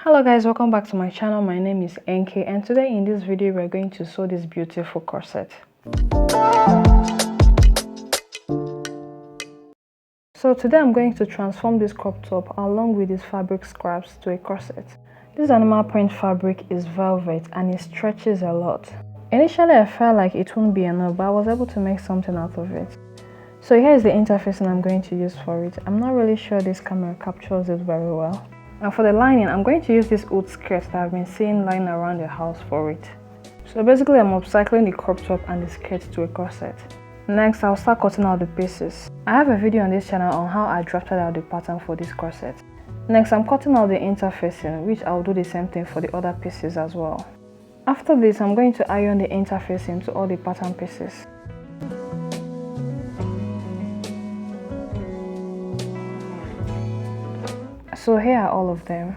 Hello guys, welcome back to my channel. My name is NK and today in this video we're going to sew this beautiful corset. So today I'm going to transform this crop top along with these fabric scraps to a corset. This animal print fabric is velvet and it stretches a lot. Initially I felt like it wouldn't be enough, but I was able to make something out of it. So here is the interfacing I'm going to use for it. I'm not really sure this camera captures it very well. And for the lining, I'm going to use this old skirt that I've been seeing lying around the house for it. So basically I'm upcycling the crop top and the skirt to a corset. Next, I'll start cutting out the pieces. I have a video on this channel on how I drafted out the pattern for this corset. Next, I'm cutting out the interfacing, which I'll do the same thing for the other pieces as well. After this, I'm going to iron the interfacing to all the pattern pieces. So here are all of them.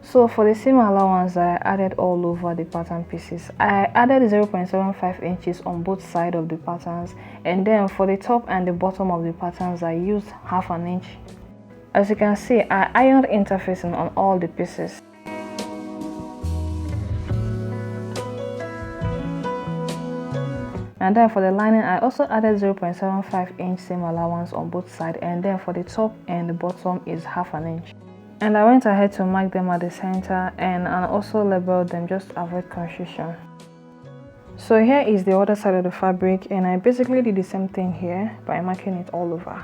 So for the seam allowance, I added all over the pattern pieces. I added 0.75 inches on both sides of the patterns, and then for the top and the bottom of the patterns I used half an inch. As you can see, I ironed interfacing on all the pieces. And then for the lining, I also added 0.75 inch seam allowance on both sides, and then for the top and the bottom is half an inch. And I went ahead to mark them at the center and also labeled them just to avoid confusion. So here is the other side of the fabric, and I basically did the same thing here by marking it all over.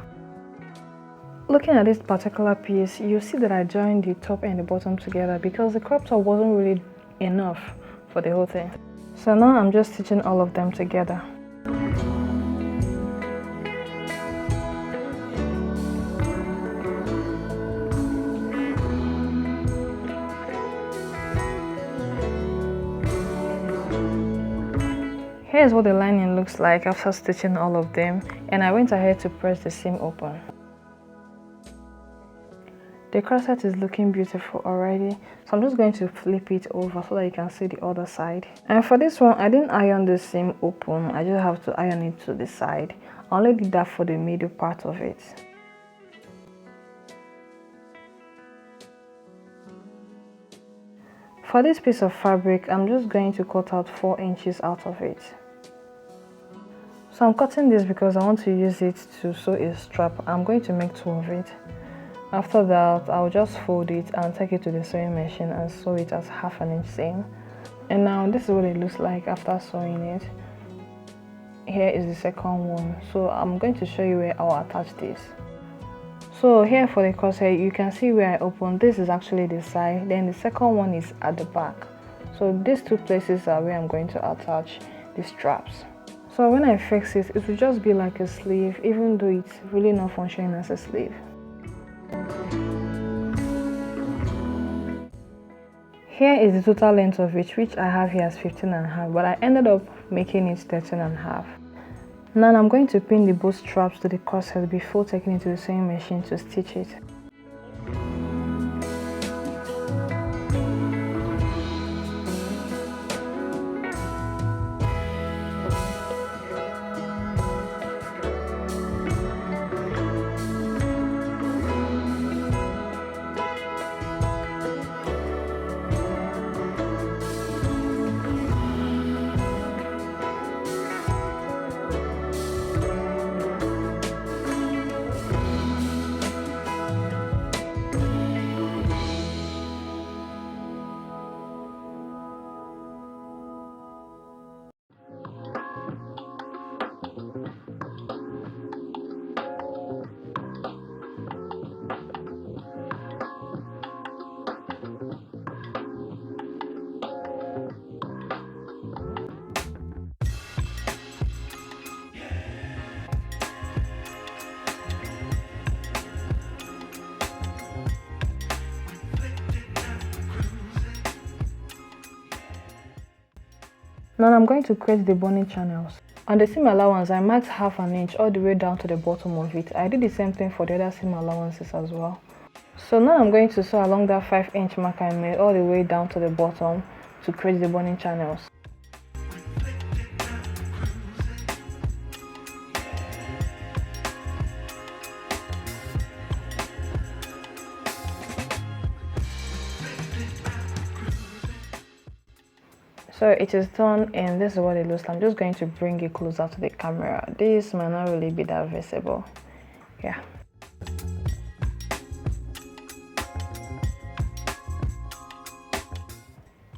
Looking at this particular piece, you see that I joined the top and the bottom together because the crop top wasn't really enough for the whole thing. So now I'm just stitching all of them together. Here's what the lining looks like after stitching all of them, and I went ahead to press the seam open. The corset is looking beautiful already, so I'm just going to flip it over so that you can see the other side. And for this one, I didn't iron the seam open, I just have to iron it to the side. I only did that for the middle part of it. For this piece of fabric, I'm just going to cut out 4 inches out of it. So I'm cutting this because I want to use it to sew a strap. I'm going to make 2 of it. After that, I'll just fold it and take it to the sewing machine and sew it as half an inch seam. And now this is what it looks like after sewing it. Here is the second one. So I'm going to show you where I'll attach this. So here for the corset, you can see where I opened. This is actually the side, then the second one is at the back. So these 2 places are where I'm going to attach the straps. So when I fix it, it will just be like a sleeve, even though it's really not functioning as a sleeve. Here is the total length of it, which I have here as 15.5, but I ended up making it 13.5. Now I'm going to pin the both straps to the corset before taking it to the sewing machine to stitch it. Now I'm going to create the boning channels. On the seam allowance, I marked half an inch all the way down to the bottom of it. I did the same thing for the other seam allowances as well. So now I'm going to sew along that 5-inch mark I made all the way down to the bottom to create the boning channels. So it is done, and this is what it looks like. I'm just going to bring it closer to the camera. This might not really be that visible. Yeah.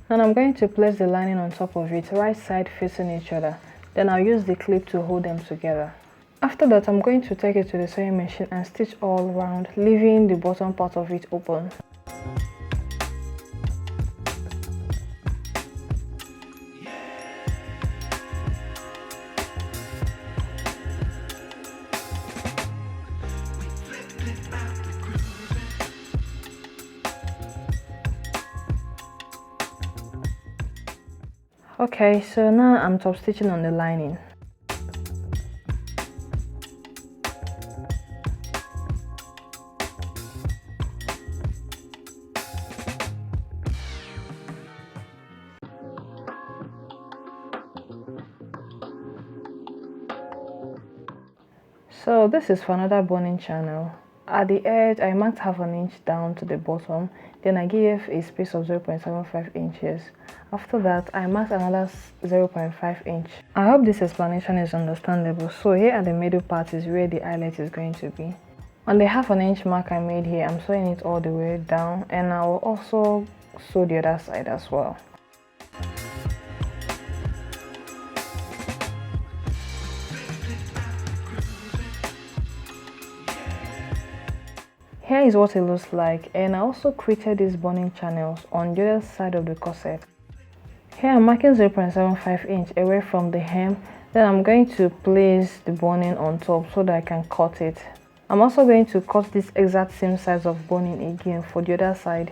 And I'm going to place the lining on top of it, right side facing each other. Then I'll use the clip to hold them together. After that, I'm going to take it to the sewing machine and stitch all around, leaving the bottom part of it open. Okay, so now I'm top stitching on the lining. So this is for another boning channel. At the edge, I marked half an inch down to the bottom, then I gave a space of 0.75 inches. After that, I marked another 0.5 inch. I hope this explanation is understandable. So here at the middle part is where the eyelet is going to be. On the half an inch mark I made here, I'm sewing it all the way down, and I will also sew the other side as well. Here is what it looks like, and I also created these boning channels on the other side of the corset. Here I'm marking 0.75 inch away from the hem, then I'm going to place the boning on top so that I can cut it. I'm also going to cut this exact same size of boning again for the other side.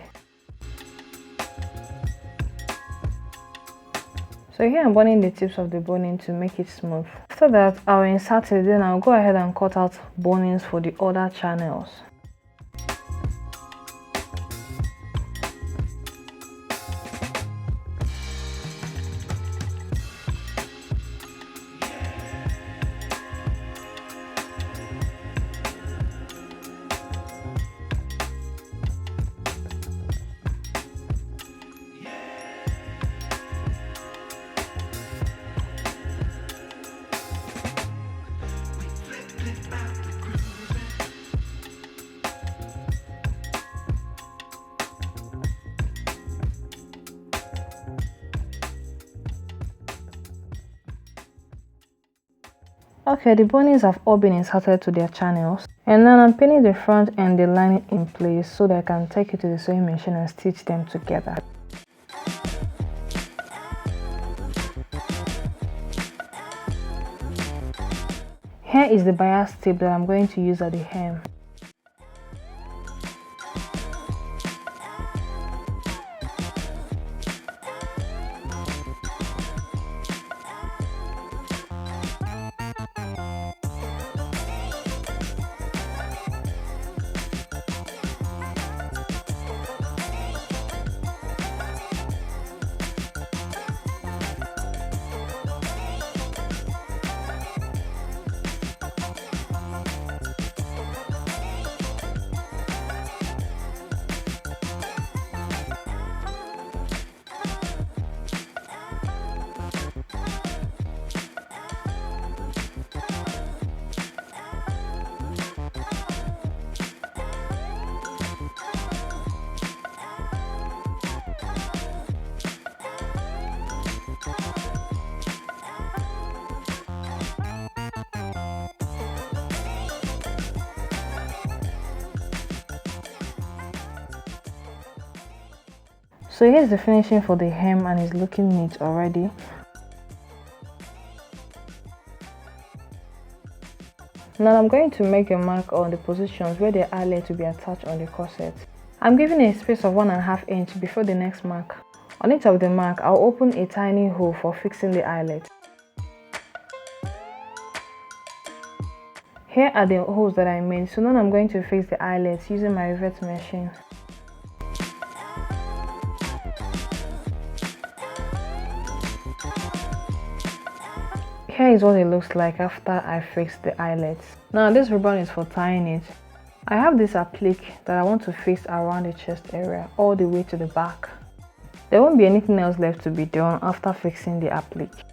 So here I'm boning the tips of the boning to make it smooth. After that, I'll insert it, then I'll go ahead and cut out bonings for the other channels. Okay, the bonings have all been inserted to their channels, and now I'm pinning the front and the lining in place so that I can take it to the sewing machine and stitch them together. Here is the bias tape that I'm going to use at the hem. So here's the finishing for the hem, and it's looking neat already. Now I'm going to make a mark on the positions where the eyelet will be attached on the corset. I'm giving a space of 1.5 inch before the next mark. On each of the mark, I'll open a tiny hole for fixing the eyelet. Here are the holes that I made, so now I'm going to fix the eyelets using my rivet machine. Here is what it looks like after I fixed the eyelets. Now this ribbon is for tying it. I have this applique that I want to fix around the chest area all the way to the back. There won't be anything else left to be done after fixing the applique.